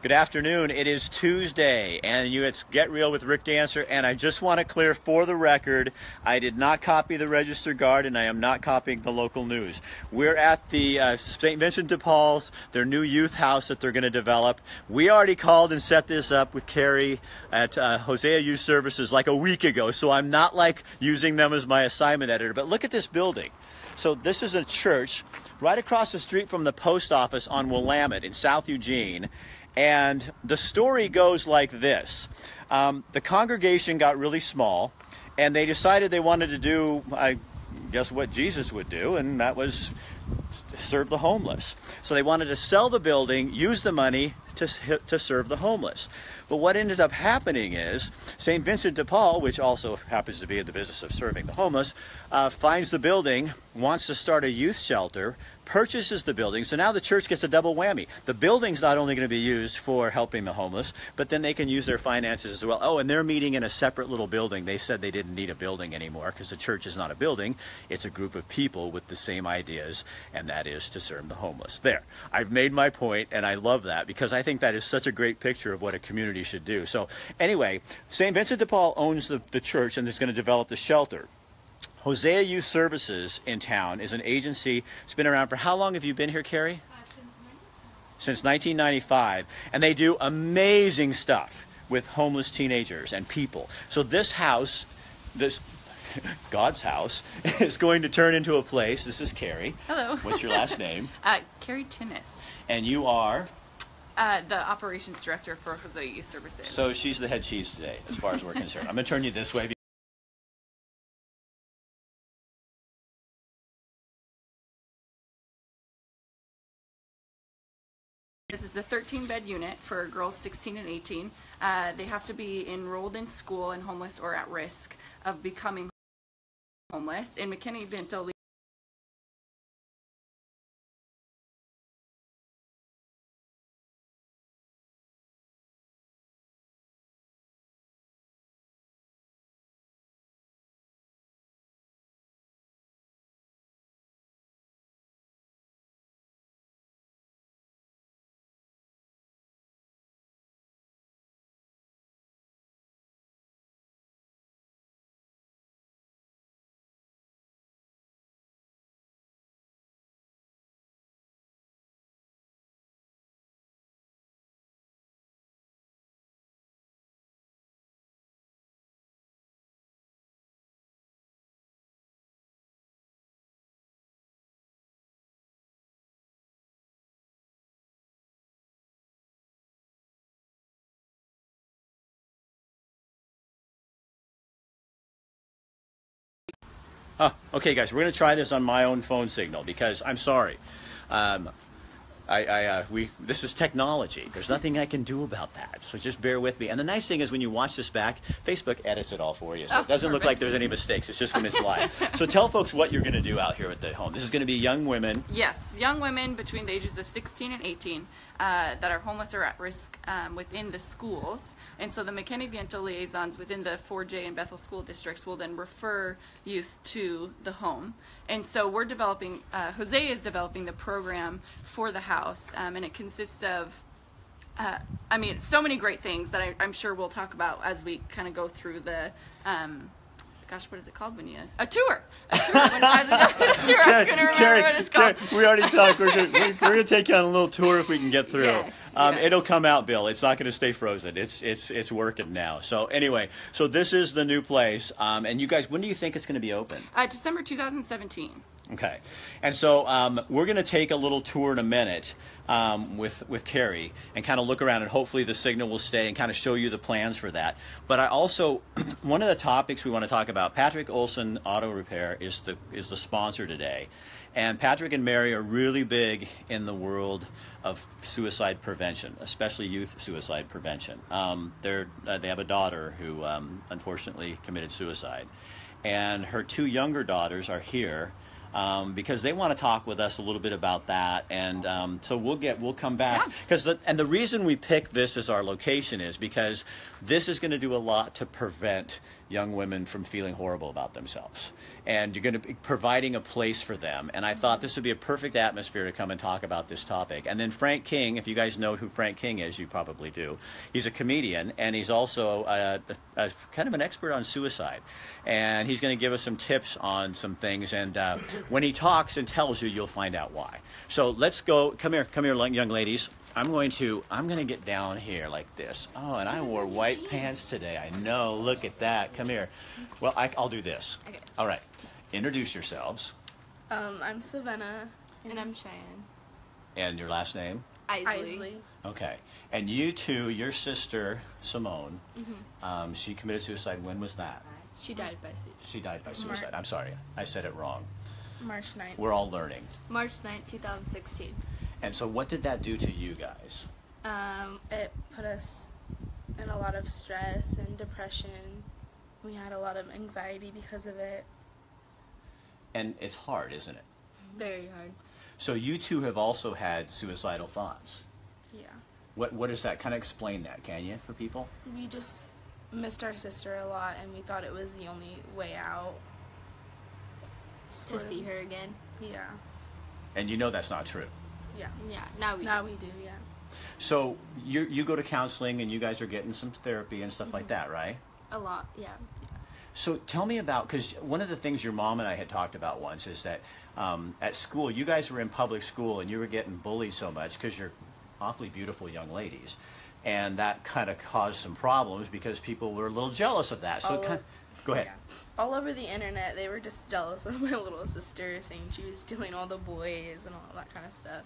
Good afternoon. It is Tuesday, and it's Get Real with Rick Dancer, and I just want to clear for the record, I did not copy the Register Guard, and I am not copying the local news. We're at the St Vincent de Paul's, their new youth house that they're going to develop. We already called and set this up with Carrie at Hosea Youth Services like a week ago, so I'm not like using them as my assignment editor. But look at this building. So this is a church right across the street from the post office on Willamette in South Eugene. And the story goes like this. The congregation got really small, and they decided they wanted to do, I guess, what Jesus would do, and that was serve the homeless. So they wanted to sell the building, use the money to serve the homeless. But what ended up happening is St Vincent de Paul, which also happens to be in the business of serving the homeless, finds the building, wants to start a youth shelter, purchases the building, so now the church gets a double whammy. The building's not only going to be used for helping the homeless, but then they can use their finances as well. Oh, and they're meeting in a separate little building. They said they didn't need a building anymore because the church is not a building. It's a group of people with the same ideas, and that is to serve the homeless. There, I've made my point, and I love that because I think that is such a great picture of what a community should do. So anyway, St. Vincent de Paul owns the church and is going to develop the shelter. Hosea Youth Services in town is an agency. It's been around for how long have you been here, Carrie? Since 1995. And they do amazing stuff with homeless teenagers and people. So this house, this God's house, is going to turn into a place. This is Carrie. Hello. What's your last name? Carrie Tinnis. And you are? The operations director for Hosea Youth Services. So she's the head cheese today, as far as we're concerned. I'm going to turn you this way. This is a 13-bed unit for girls 16 and 18. They have to be enrolled in school and homeless or at risk of becoming homeless. In McKinney-Vento, Okay, guys, we're going to try this on my own phone signal because I'm sorry. This is technology. There's nothing I can do about that. So just bear with me. And the nice thing is when you watch this back, Facebook edits it all for you. So it doesn't look like there's any mistakes. It's just when it's live. So tell folks what you're going to do out here at the home. This is going to be young women. yes, young women between the ages of 16 and 18 that are homeless or at risk within the schools. And so the McKinney-Vento liaisons within the 4J and Bethel school districts will then refer youth to the home. And so we're developing, Hosea is developing the program for the house, and it consists of so many great things that I'm sure we'll talk about as we kind of go through the what is it called when you a tour when as we go through the tour. I couldn't remember what it's called. We already talked. We're going to take you on a little tour if we can get through. Yes. It'll come out, Bill. It's not going to stay frozen. It's working now. So anyway, so this is the new place. And you guys, when do you think it's going to be open? December 2017. Okay, and so we're going to take a little tour in a minute with Carrie and kind of look around, and hopefully the signal will stay and kind of show you the plans for that. But I also, one of the topics we want to talk about, Patrick Olson Auto Repair is the sponsor today, and Patrick and Mary are really big in the world of suicide prevention, especially youth suicide prevention. They have a daughter who unfortunately committed suicide, and her two younger daughters are here. Because they want to talk with us a little bit about that, and so we'll come back because the reason we picked this as our location is because this is going to do a lot to prevent young women from feeling horrible about themselves. And you're going to be providing a place for them. And I thought this would be a perfect atmosphere to come and talk about this topic. And then Frank King, if you guys know who Frank King is, you probably do. He's a comedian, and he's also a kind of an expert on suicide. And he's going to give us some tips on some things. And when he talks and tells you, you'll find out why. So let's go. Come here, young ladies. I'm going to get down here like this. Oh, and I wore white pants today. I know. Look at that. Come here. Well, I'll do this. Okay. All right. Introduce yourselves. I'm Savannah. And I'm Cheyenne. And your last name? Isley. Okay. And you two, your sister, Simone, she committed suicide. When was that? She died by suicide. She died by suicide. I'm sorry. I said it wrong. March 9th. We're all learning. March 9th, 2016. And so what did that do to you guys? It put us in a lot of stress and depression. We had a lot of anxiety because of it. And it's hard, isn't it? Very hard. So you two have also had suicidal thoughts. Yeah. What does that kind of explain that, can you, for people? We just missed our sister a lot, and we thought it was the only way out. To see her again. Yeah. And you know that's not true. Yeah. Yeah, now we do, yeah. So you go to counseling and you guys are getting some therapy and stuff like that, right? a lot, yeah. So tell me about, because one of the things your mom and I had talked about once is that at school, you guys were in public school and you were getting bullied so much because you're awfully beautiful young ladies. And that kind of caused some problems because people were a little jealous of that. So go ahead. Yeah. All over the internet, they were just jealous of my little sister, saying she was stealing all the boys and all that kind of stuff.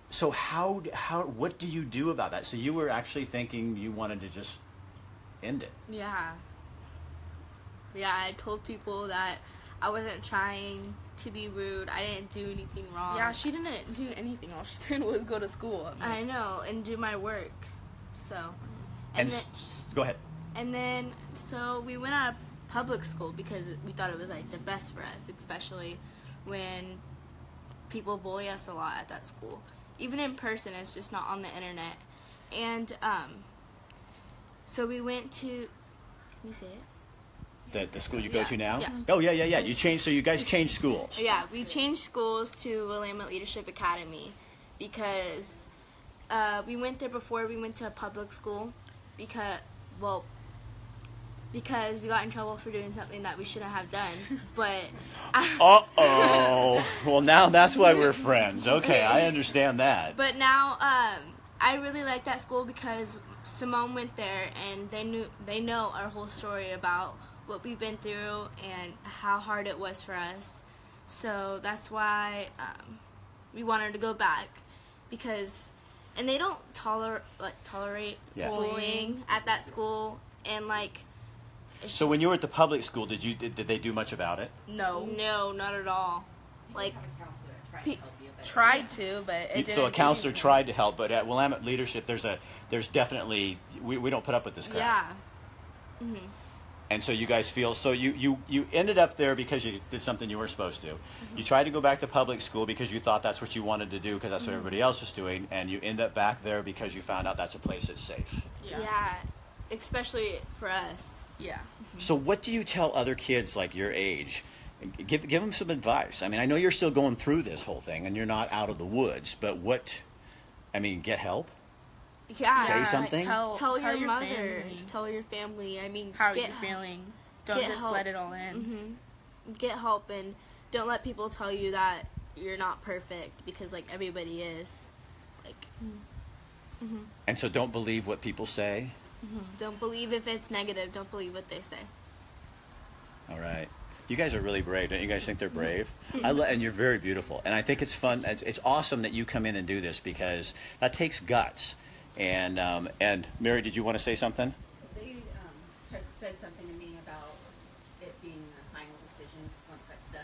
So what do you do about that? So you were actually thinking you wanted to just end it. Yeah. Yeah, I told people that I wasn't trying to be rude. I didn't do anything wrong. Yeah, she didn't do anything. All she did was go to school. I know, and do my work. So. Go ahead. And then, so we went out of public school because we thought it was like the best for us, especially when people bully us a lot at that school. Even in person, it's just not on the internet. And so we went to, can you say it? The school you go to now? Yeah. Oh, yeah. You changed, so you guys changed schools. Yeah, we changed schools to Willamette Leadership Academy because we went there before we went to public school because we got in trouble for doing something that we shouldn't have done. But uh-oh. Well, now that's why we're friends. Okay, I understand that. But now I really like that school because Simone went there and they know our whole story about what we've been through and how hard it was for us. So that's why we wanted to go back and they don't tolerate bullying at that school, and so when you were at the public school, did they do much about it? No, not at all. Tried to, but it didn't. So a counselor tried to help, but at Willamette Leadership, there's definitely we don't put up with this crap. Yeah. Mm-hmm. And so you guys feel, so you ended up there because you did something you weren't supposed to. Mm-hmm. You tried to go back to public school because you thought that's what you wanted to do because that's what everybody else was doing, and you end up back there because you found out that's a place that's safe. Yeah, especially for us. Yeah. Mm-hmm. So what do you tell other kids like your age? Give them some advice. I mean, I know you're still going through this whole thing and you're not out of the woods, but get help? Yeah. Say something? Tell your mother. Family. Tell your family. I mean, how are you feeling? Don't just help. let it all in. Mm-hmm. Get help, and don't let people tell you that you're not perfect because everybody is. Mm-hmm. And so don't believe what people say? Mm-hmm. Don't believe if it's negative. Don't believe what they say. All right. You guys are really brave. Don't you guys think they're brave? And you're very beautiful. And I think it's fun. It's awesome that you come in and do this because that takes guts. And Mary, did you want to say something? They have said something to me about it being a final decision. Once that's done,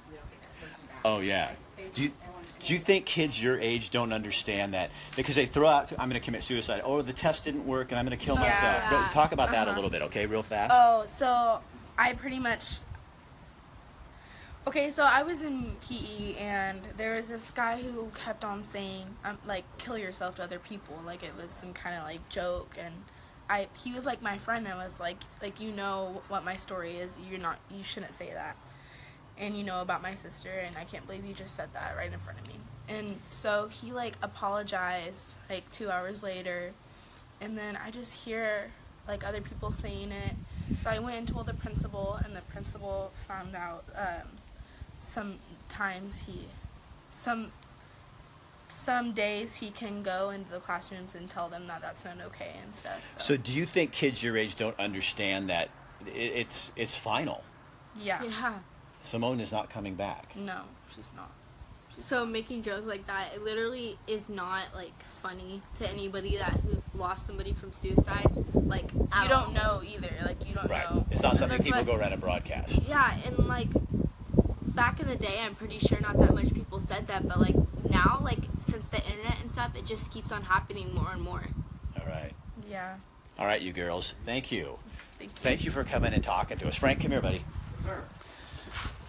we don't get that person back. Oh, yeah. Do you think kids your age don't understand that? Because they throw out, I'm going to commit suicide. Oh, the test didn't work and I'm going to kill myself. Yeah. Talk about that a little bit, okay, real fast? Oh, so I pretty much... Okay, so I was in PE, and there was this guy who kept on saying, kill yourself to other people. It was some kind of, joke, and he was like my friend, and was like, you know what my story is, you shouldn't say that. And you know about my sister, and I can't believe you just said that right in front of me. And so he like apologized like 2 hours later, and then I just hear like other people saying it. So I went and told the principal, and the principal found out sometimes some days he can go into the classrooms and tell them that that's not okay and stuff. So do you think kids your age don't understand that it's final? Yeah. Yeah. Simone is not coming back. No, she's not. So making jokes like that, it literally is not like funny to anybody who lost somebody from suicide. Like You don't know either. Like you don't Right. know. It's not something That's people like- go around and broadcast. Yeah, and like back in the day, I'm pretty sure not that much people said that, but like now, like since the internet and stuff, it just keeps on happening more and more. All right. Yeah. All right, you girls. Thank you. Thank you. Thank you for coming and talking to us. Frank, come here, buddy. Sir.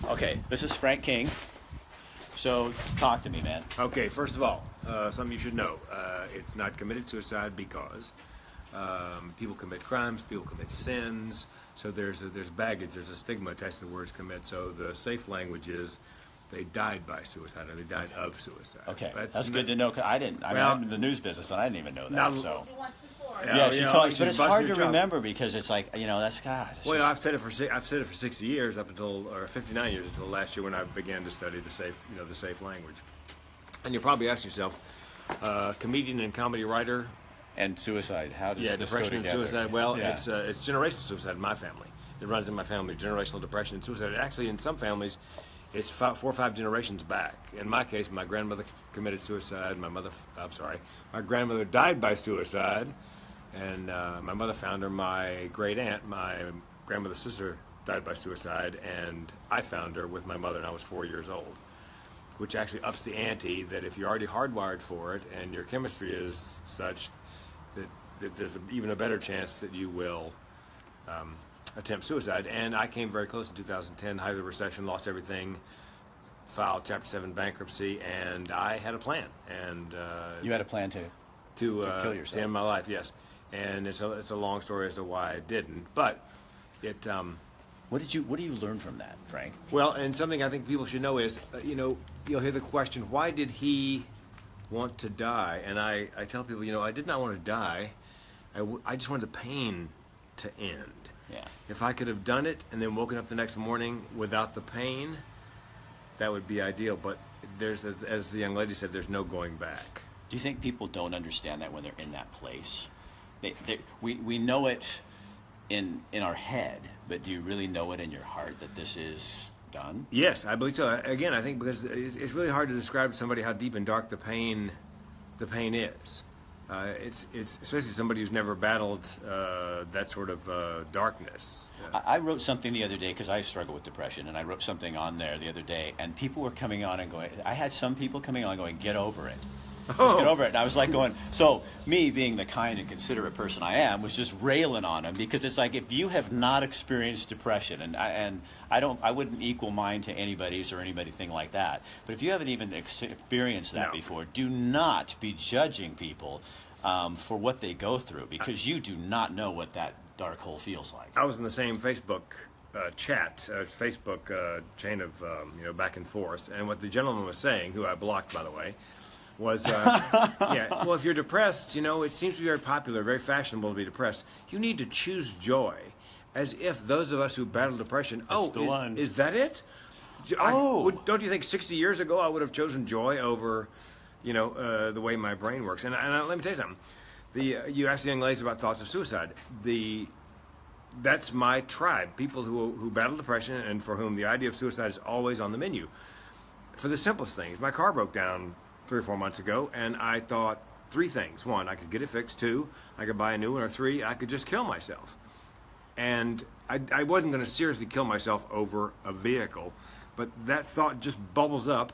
Okay, this is Frank King. So talk to me, man. Okay, first of all, something you should know. It's not committed suicide because people commit crimes, people commit sins, so there's baggage, there's a stigma attached to the words commit, so the safe language is they died by suicide or they died of suicide. Okay, that's good to know. 'Cause I didn't. I mean, Well, I'm in the news business, and I didn't even know that. now- So Once before. yeah, she told me, but it's hard to your job. remember because it's like that's God. It's Well, just- I've said it for 60 years or 59 years until last year when I began to study the safe language. And you're probably asking yourself, comedian and comedy writer. and suicide. How does this go Depression and together? suicide. Well, Yeah. it's generational suicide in my family. It runs in my family. Generational depression and suicide. Actually, in some families, it's 4 or 5 generations back. In my case, my grandmother committed suicide. My grandmother died by suicide, and my mother found her. My great aunt, my grandmother's sister, died by suicide, and I found her with my mother, and I was 4 years old. Which actually ups the ante that if you're already hardwired for it and your chemistry is such that there's even a better chance that you will attempt suicide. And I came very close in 2010, height of the recession, lost everything, filed Chapter 7 bankruptcy, and I had a plan. And You had a plan to to kill yourself. end my life, yes. And it's a long story as to why I didn't, but it. What do you learn from that, Frank? Well, and something I think people should know is, you'll hear the question, why did he want to die? And I tell people, I did not want to die. I just wanted the pain to end. Yeah. If I could have done it and then woken up the next morning without the pain, that would be ideal. But as the young lady said, there's no going back. Do you think people don't understand that when they're in that place? We know it in our head, but do you really know it in your heart that this is done? Yes, I believe so. Again, I think because it's really hard to describe to somebody how deep and dark the pain is. It's especially somebody who's never battled that sort of darkness. I wrote something the other day because I struggle with depression, and I wrote something on there the other day, and people were coming on and going, I had some people coming on going, get over it. Just get over it. And I was like going, so me being the kind and considerate person I am was just railing on them, because it's like, if you have not experienced depression, and I wouldn't equal mine to anybody's or anything like that, but if you haven't even experienced that before, do not be judging people for what they go through, because you do not know what that dark hole feels like. I was in the same Facebook Facebook chain of back and forth, and what the gentleman was saying, who I blocked by the way, was well, if you're depressed, it seems to be very popular, very fashionable to be depressed. You need to choose joy, as if those of us who battle depression, is that it? Don't you think 60 years ago I would have chosen joy over the way my brain works? And let me tell you something. You asked the young ladies about thoughts of suicide. That's my tribe, people who battle depression and for whom the idea of suicide is always on the menu. For the simplest things, my car broke down 3 or 4 months ago, and I thought 3 things. 1, I could get it fixed. 2, I could buy a new one. Or 3, I could just kill myself. And I wasn't going to seriously kill myself over a vehicle, but that thought just bubbles up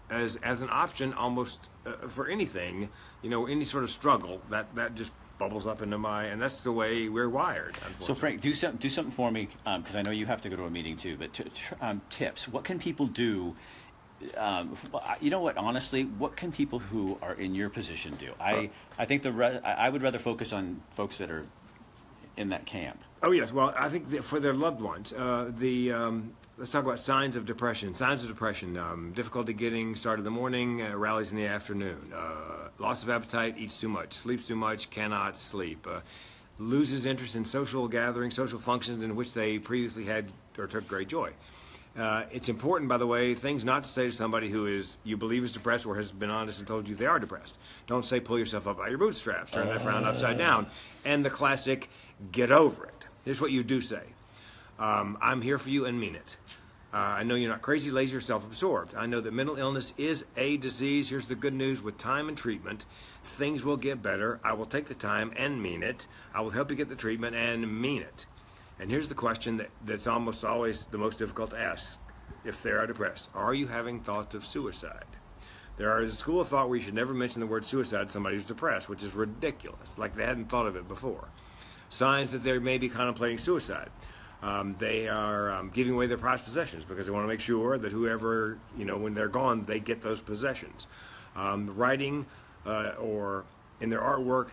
as an option almost for anything, any sort of struggle, that just bubbles up into and that's the way we're wired, unfortunately. So Frank, do something for me, because I know you have to go to a meeting too, but tips. What can people do? You know what, honestly, what can people who are in your position do? I think I would rather focus on folks that are in that camp? Oh yes, well I think that for their loved ones, let's talk about signs of depression. Signs of depression: difficulty getting started in the morning, rallies in the afternoon, loss of appetite, eats too much, sleeps too much, cannot sleep, loses interest in social gatherings, social functions in which they previously had or took great joy. It's important, by the way, things not to say to somebody who you believe is depressed or has been honest and told you they are depressed. Don't say pull yourself up by your bootstraps, turn that frown upside down, and the classic get over it. Here's what you do say. I'm here for you and mean it. I know you're not crazy, lazy, or self-absorbed. I know that mental illness is a disease. Here's the good news: with time and treatment, things will get better. I will take the time and mean it. I will help you get the treatment and mean it. And here's the question that's almost always the most difficult to ask if they are depressed. Are you having thoughts of suicide? There is a school of thought where you should never mention the word suicide to somebody who's depressed, which is ridiculous, like they hadn't thought of it before. Signs that they may be contemplating suicide. They are giving away their prized possessions because they want to make sure that whoever, when they're gone, they get those possessions. Writing or in their artwork,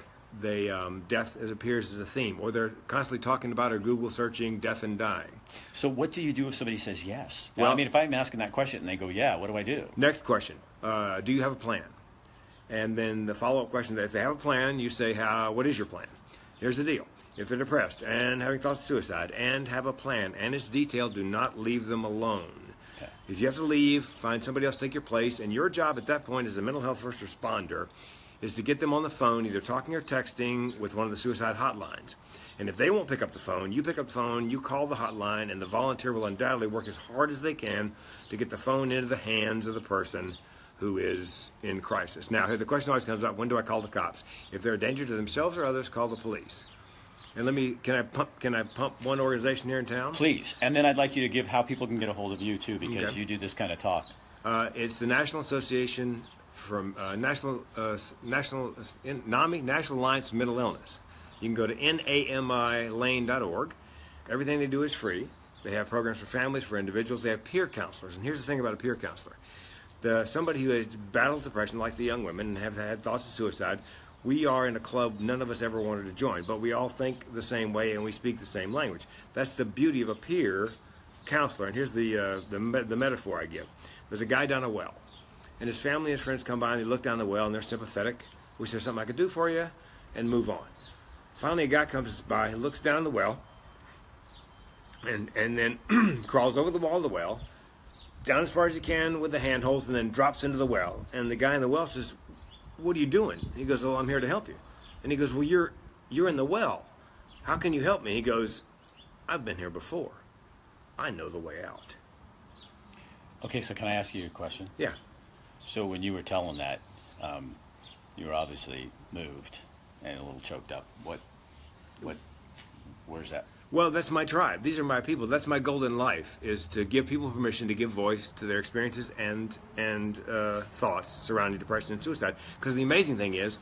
death appears as a theme, or they're constantly talking about or Google searching death and dying. So what do you do if somebody says yes? Well, I mean, if I'm asking that question and they go, yeah, what do I do? Next question, do you have a plan? And then the follow-up question, if they have a plan, you say, what is your plan? Here's the deal. If they're depressed and having thoughts of suicide and have a plan and it's detailed, do not leave them alone. Okay. If you have to leave, find somebody else to take your place, and your job at that point as a mental health first responder is to get them on the phone, either talking or texting with one of the suicide hotlines. And if they won't pick up the phone, you pick up the phone, you call the hotline, and the volunteer will undoubtedly work as hard as they can to get the phone into the hands of the person who is in crisis. Now, here the question always comes up, when do I call the cops? If they're a danger to themselves or others, call the police. And can I pump one organization here in town? Please. And then I'd like you to give how people can get a hold of you too, because Okay. you do this kind of talk. It's the National Association from National Alliance for Mental Illness. You can go to namilane.org. Everything they do is free. They have programs for families, for individuals. They have peer counselors. And here's the thing about a peer counselor. Somebody who has battled depression, like the young women, and have had thoughts of suicide, we are in a club none of us ever wanted to join, but we all think the same way and we speak the same language. That's the beauty of a peer counselor. And here's the metaphor I give. There's a guy down a well, and his family and his friends come by and they look down the well and they're sympathetic. We say, something I could do for you, and move on. Finally, a guy comes by and looks down the well and then crawls over the wall of the well, down as far as he can with the handholds, and then drops into the well. And the guy in the well says, what are you doing? And he goes, I'm here to help you. And he goes, well, you're in the well. How can you help me? He goes, I've been here before. I know the way out. Okay, so can I ask you a question? Yeah. So when you were telling that, you were obviously moved and a little choked up. Where's that? Well, that's my tribe. These are my people. That's my goal in life, is to give people permission to give voice to their experiences and thoughts surrounding depression and suicide. Because the amazing thing is,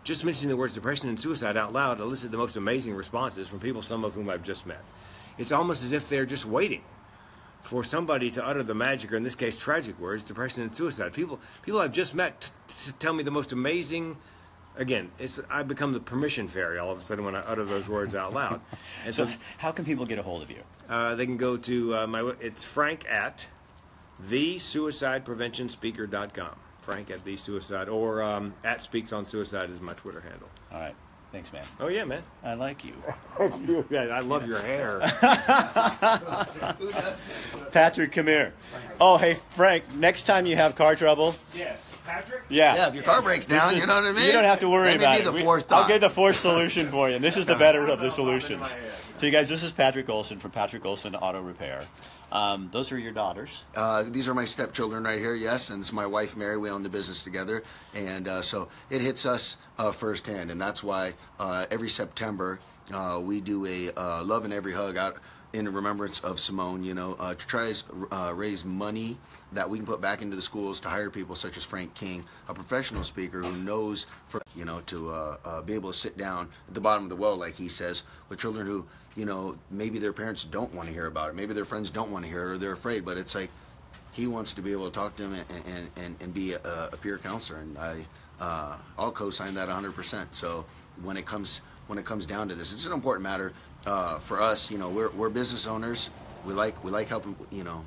just mentioning the words depression and suicide out loud elicit the most amazing responses from people, some of whom I've just met. It's almost as if they're just waiting for somebody to utter the magic, or in this case, tragic words, depression and suicide. People I've just met to tell me the most amazing. Again, I've become the permission fairy all of a sudden when I utter those words out loud. And So how can people get a hold of you? they can go to it's Frank at thesuicidepreventionspeaker.com. Frank at thesuicide, or at Speaks on Suicide is my Twitter handle. All right. Thanks, man. Oh yeah, man. I like you. Yeah, I love your hair. Who doesn't? Patrick, come here. Oh, hey, Frank, next time you have car trouble, Yes, Patrick. Yeah, if your car breaks down, This is- you know what I mean? You don't have to worry Let me about be it. the fourth I'll thought. get the fourth solution for you. And this is the better of the solutions. my head. So you guys, this is Patrick Olson from Patrick Olson Auto Repair. Those are your daughters. These are my stepchildren right here, yes, and this is my wife Mary. We own the business together, and so it hits us firsthand, and that's why every September we do a Love in Every Hug out in remembrance of Simone, to try to raise money that we can put back into the schools to hire people such as Frank King, a professional speaker who knows, to be able to sit down at the bottom of the well, like he says, with children who, maybe their parents don't want to hear about it, maybe their friends don't want to hear it, or they're afraid, but it's like he wants to be able to talk to them and be a peer counselor, and I'll co-sign that 100%. So when it comes when it comes down to this. It's an important matter for us. You know, we're business owners. We like helping. You know,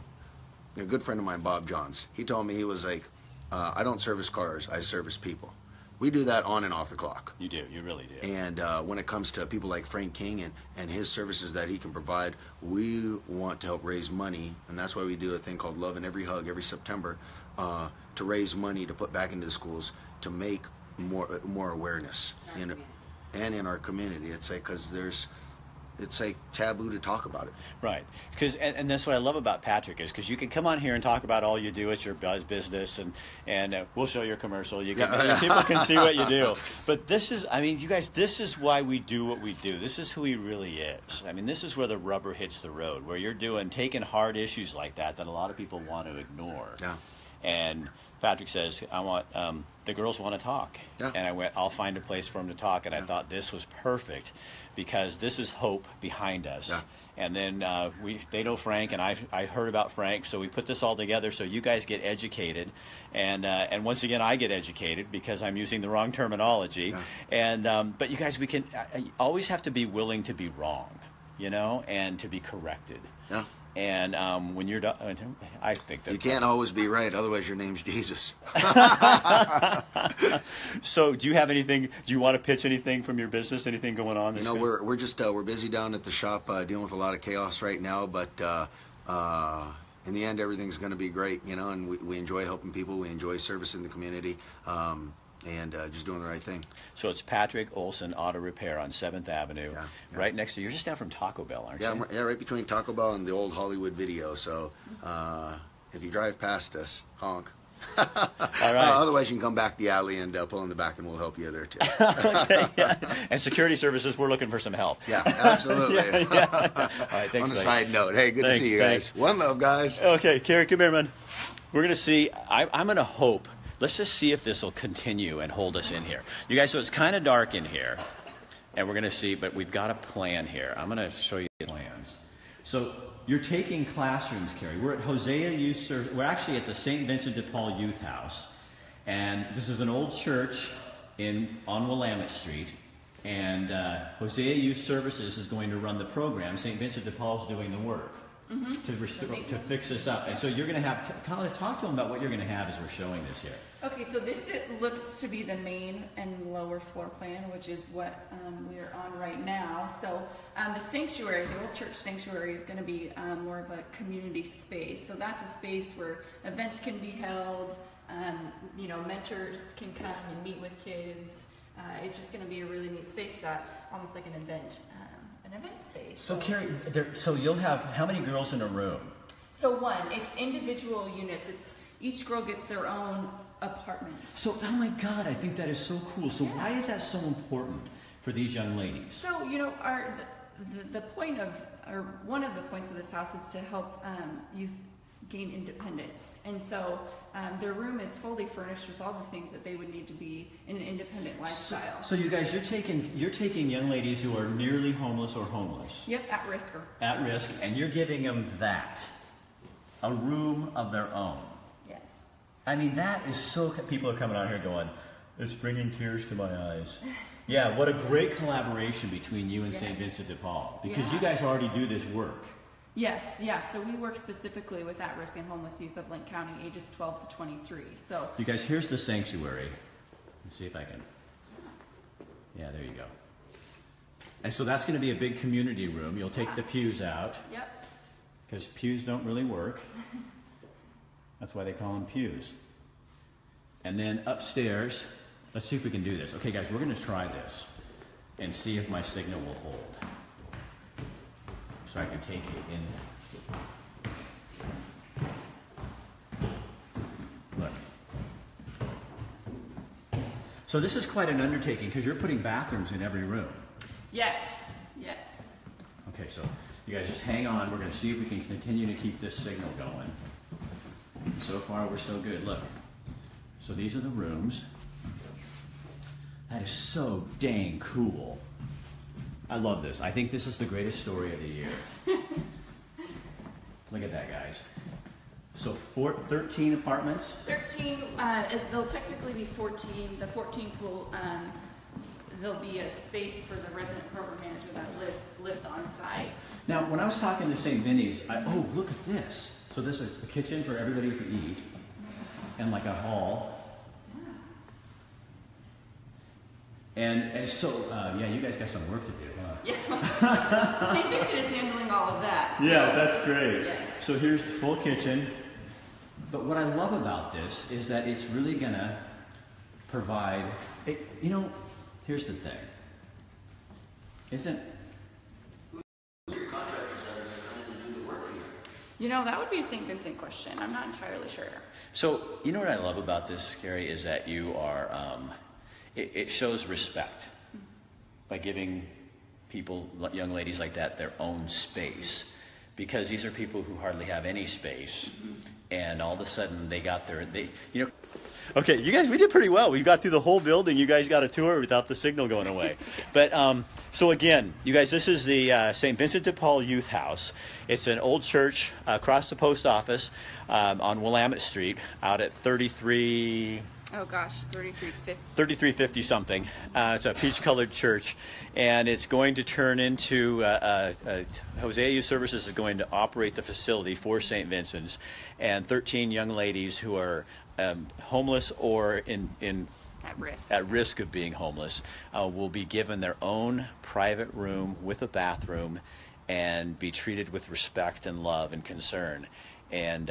a good friend of mine, Bob Johns, he told me, he was like, I don't service cars, I service people. We do that on and off the clock. You do, you really do. And when it comes to people like Frank King and his services that he can provide, we want to help raise money, and that's why we do a thing called Love in Every Hug every September, to raise money to put back into the schools to make more awareness in our community. It's like, because it's like taboo to talk about it. Right. Because and that's what I love about Patrick, is because you can come on here and talk about all you do. It's your business, and we'll show your commercial. You can, people can see what you do. But this is, I mean, you guys, this is why we do what we do. This is who he really is. I mean, this is where the rubber hits the road, where you're taking hard issues like that a lot of people want to ignore. Yeah. And Patrick says, I want, the girls want to talk. Yeah. And I went, I'll find a place for them to talk. And I thought this was perfect, because this is hope behind us. Yeah. And then they know Frank, and I heard about Frank, so we put this all together so you guys get educated. And once again, I get educated because I'm using the wrong terminology. Yeah. But you guys, we can always have to be willing to be wrong, you know, and to be corrected. Yeah. And when you're done, I think that you can't always be right, otherwise your name's Jesus. So, do you have anything? Do you want to pitch anything from your business? Anything going on? You know, we're just we're busy down at the shop, dealing with a lot of chaos right now. But in the end, everything's going to be great. You know, and we enjoy helping people. We enjoy servicing the community. And just doing the right thing. So it's Patrick Olson Auto Repair on 7th Avenue, Yeah. right next to, you're just down from Taco Bell, aren't you? Yeah, right between Taco Bell and the old Hollywood Video. So if you drive past us, honk. All right. Otherwise, you can come back the alley and pull in the back, and we'll help you there too. Okay, yeah. And security services, we're looking for some help. Yeah, absolutely. Yeah. All right, thanks. On a buddy. side note, hey, good Thanks, to see you thanks. guys. One love, guys. Okay, Carrie, come here, man. We're going to see, I'm going to hope. Let's just see if this will continue and hold us in here. You guys, so it's kind of dark in here, and we're going to see, but we've got a plan here. I'm going to show you the plans. So you're taking classrooms, Carrie. We're at Hosea Youth Services. We're actually at the St Vincent de Paul Youth House, and this is an old church on Willamette Street, and Hosea Youth Services is going to run the program. St Vincent de Paul is doing the work. To fix this up. And so you're going to have to kind of talk to them about what you're going to have as we're showing this here. Okay, so this looks to be the main and lower floor plan, which is what we are on right now. So the sanctuary, the old church sanctuary, is going to be more of a community space. So that's a space where events can be held, you know, mentors can come and meet with kids. It's just going to be a really neat space, that almost like an event space. So Carrie, so you'll have how many girls in a room? So it's individual units. Each girl gets their own apartment. So, oh my God, I think that is so cool. So why is that so important for these young ladies? So, you know, the point of, or one of the points of this house is to help youth gain independence. And so their room is fully furnished with all the things that they would need to be in an independent lifestyle. So you guys, you're taking young ladies who are nearly homeless or homeless. Yep, at risk. At risk, and you're giving them a room of their own. Yes. I mean, that is so, people are coming out here going, it's bringing tears to my eyes. Yeah, what a great collaboration between you and St. Vincent de Paul, because you guys already do this work. Yes, yeah. So we work specifically with at-risk and homeless youth of Link County, ages 12 to 23. So you guys, here's the sanctuary. Let's see if I can. Yeah, there you go. And so that's going to be a big community room. You'll take the pews out. Yep. Because pews don't really work. That's why they call them pews. And then upstairs, let's see if we can do this. Okay, guys, we're going to try this and see if my signal will hold. So I can take it in. Look. So this is quite an undertaking because you're putting bathrooms in every room. Yes, yes. Okay, so you guys just hang on. We're going to see if we can continue to keep this signal going. So far, we're so good. Look. So these are the rooms. That is so dang cool. I love this. I think this is the greatest story of the year. Look at that, guys. So 13 apartments? 13, they'll technically be 14. The 14th will, there'll be a space for the resident program manager that lives on site. Now, when I was talking to St. Vinny's, oh, look at this. So this is a kitchen for everybody to eat, and like a hall. And so, yeah, you guys got some work to do, huh? Yeah. St. Vincent is handling all of that. So. Yeah, that's great. Yeah. So here's the full kitchen. But what I love about this is that it's really going to provide, you know, here's the thing. Isn't... Who's your contractors that are going to come in and do the work here? You know, that would be a St. Vincent question. I'm not entirely sure. So, you know what I love about this, Carrie, is that you are, it shows respect by giving people, young ladies like that, their own space. Because these are people who hardly have any space, and all of a sudden they got you know. Okay, you guys, we did pretty well. We got through the whole building. You guys got a tour without the signal going away. But so again, you guys, this is the St. Vincent de Paul Youth House. It's an old church across the post office on Willamette Street, out at 33. Oh gosh, 3350. 3350 something. It's a peach-colored church, and it's going to turn into Hosea Youth Services is going to operate the facility for St. Vincent's, and 13 young ladies who are homeless or at risk of being homeless will be given their own private room with a bathroom, and be treated with respect and love and concern. And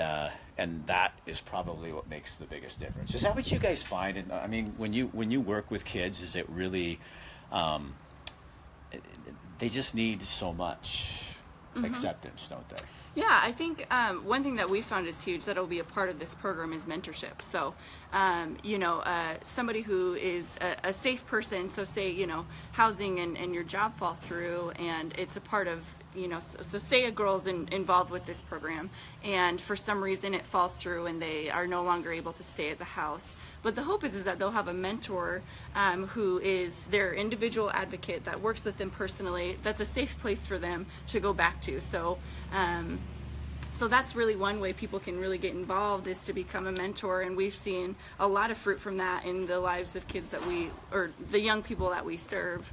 that is probably what makes the biggest difference. Is that what you guys find? And I mean, when you work with kids, is it really they just need so much acceptance, don't they? Yeah, I think one thing that we found is huge that will be a part of this program is mentorship. So, you know, somebody who is a safe person, so say, you know, housing and your job fall through, and it's a part of, you know, so say a girl's involved with this program, and for some reason it falls through and they are no longer able to stay at the house. But the hope is that they'll have a mentor who is their individual advocate that works with them personally, that's a safe place for them to go back to. So, so that's really one way people can really get involved, is to become a mentor, and we've seen a lot of fruit from that in the lives of kids that or the young people that we serve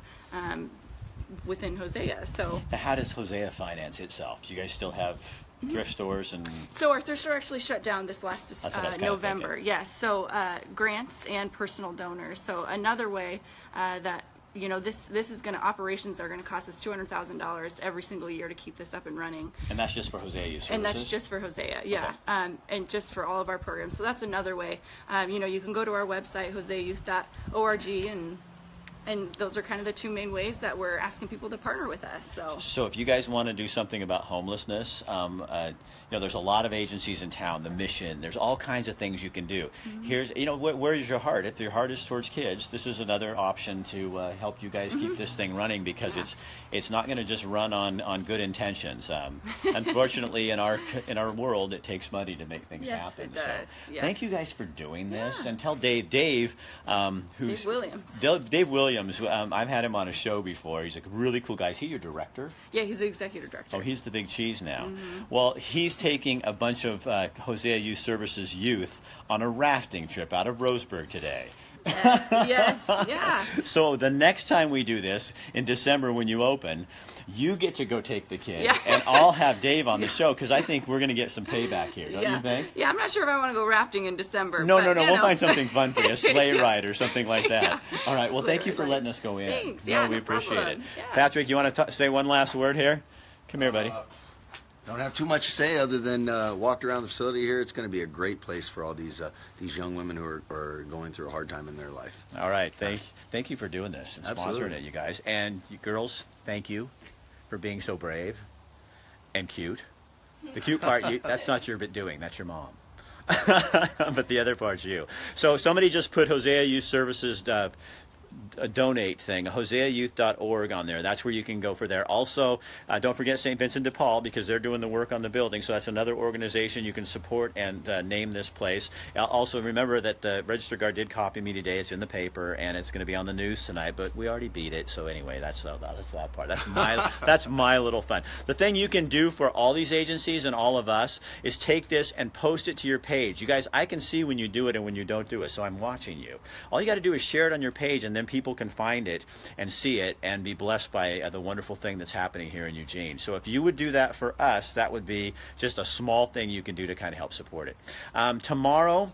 within Hosea. So how does Hosea finance itself? Do you guys still have thrift stores? And so our thrift store actually shut down this last November. Yes, so grants and personal donors. So another way that, you know, this is going to, operations are going to cost us $200,000 every single year to keep this up and running. And that's just for Hosea Youth Services? And that's just for Hosea, yeah. Okay. And just for all of our programs. So that's another way. You know, you can go to our website, hoseayouth.org, and those are kind of the two main ways that we're asking people to partner with us. So if you guys want to do something about homelessness, you know, there's a lot of agencies in town, the Mission, there's all kinds of things you can do. Here's, you know, where's your heart? If your heart is towards kids, this is another option to help you guys keep this thing running, because it's not going to just run on good intentions. Unfortunately, in our world, it takes money to make things happen. It does. So thank you guys for doing this, and tell Dave, who's Dave Williams. I've had him on a show before. He's a really cool guy. Is he your director? Yeah, he's the executive director. Oh, he's the big cheese now. Well, he's taking a bunch of Hosea Youth Services youth on a rafting trip out of Roseburg today. Yes, yeah. So the next time we do this, in December when you open, you get to go take the kids, and I'll have Dave on the show, because I think we're going to get some payback here, don't you think? Yeah, I'm not sure if I want to go rafting in December. No, we'll find something fun for you, a sleigh ride or something like that. All right, well, thank you for Nice. letting us go in. Thanks, We appreciate it. Yeah. Patrick, you want to say one last word here? Come here, buddy. Don't have too much to say other than walked around the facility here. It's going to be a great place for all these young women who are going through a hard time in their life. All right, thank you for doing this and sponsoring it, you guys. And you girls, thank you for being so brave and cute. The cute part, that's not your bit doing, that's your mom. But the other part's you. So somebody just put Hosea Youth Services a donate thing, hoseayouth.org on there. That's where you can go for there. Also, don't forget St. Vincent de Paul, because they're doing the work on the building, so that's another organization you can support and name this place. Also, remember that the Register Guard did copy me today. It's in the paper, and it's going to be on the news tonight, but we already beat it, so anyway, that's that part. That's my little fun. The thing you can do for all these agencies and all of us is take this and post it to your page. You guys, I can see when you do it and when you don't do it, so I'm watching you. All you got to do is share it on your page, and then people can find it and see it and be blessed by the wonderful thing that's happening here in Eugene. So if you would do that for us, that would be just a small thing you can do to kind of help support it. Tomorrow,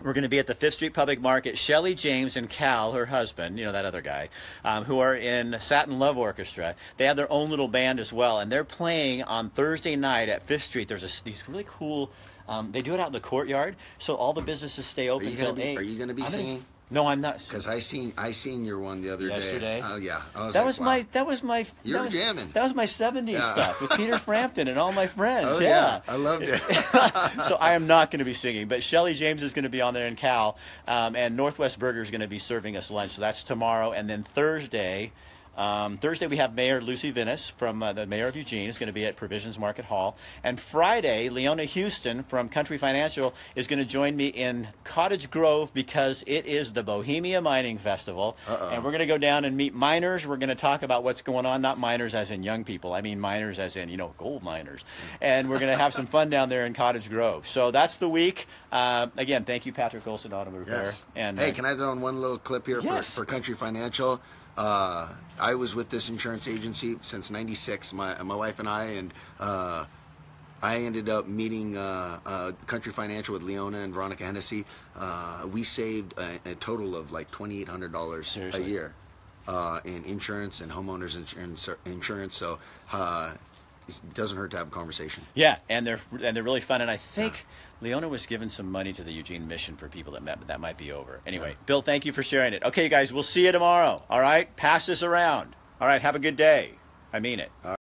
we're going to be at the 5th Street Public Market. Shelley James and Cal, her husband, you know, that other guy, who are in Satin Love Orchestra, they have their own little band as well, and they're playing on Thursday night at 5th Street. There's these really cool, they do it out in the courtyard, so all the businesses stay open until 8. Are you going to be singing? No, I'm not. Because I seen your one the other yesterday. day. Oh yeah, That was my. You're jamming. That was my '70s stuff with Peter Frampton and all my friends. Oh yeah, I loved it. So I am not going to be singing, but Shelley James is going to be on there, and Cal, and Northwest Burger is going to be serving us lunch. So that's tomorrow, and then Thursday. Thursday we have Mayor Lucy Vinnis from the Mayor of Eugene is going to be at Provisions Market Hall. And Friday, Leona Houston from Country Financial is going to join me in Cottage Grove because it is the Bohemia Mining Festival. And we're going to go down and meet miners. We're going to talk about what's going on, not miners as in young people. I mean miners as in, you know, gold miners. And we're going to have some fun down there in Cottage Grove. So that's the week. Again, thank you, Patrick Olson, Auto Repair. Yes. And, hey, can I throw in one little clip here for Country Financial? I was with this insurance agency since '96, my wife and I, and I ended up meeting Country Financial with Leona and Veronica Hennessy. We saved a total of like $2,800 a year in insurance and homeowners insurance. So it doesn't hurt to have a conversation. Yeah, and they're really fun. And I think Leona was giving some money to the Eugene Mission for people that might be over. Anyway, Bill, thank you for sharing it. Okay, guys, we'll see you tomorrow. All right, pass this around. All right, have a good day. I mean it.